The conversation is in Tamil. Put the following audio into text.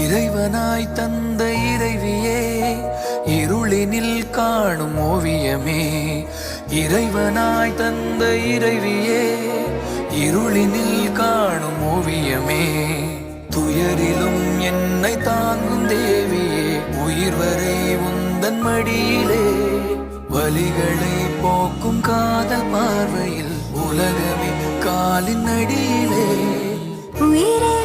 இறைவனாய் தந்த இறைவியே, இருளினில் காணும் ஓவியமே. இறைவனாய் தந்த இறைவியே, இருளினில் காணும் ஓவியமே. துயரிலும் என்னை தாங்கும் தேவியே, உயிர் வரை உந்தன் மடியிலே. வலிகளை போக்கும் காதல் பார்வையில் உலகமே காலின் அடியிலே. உயிரே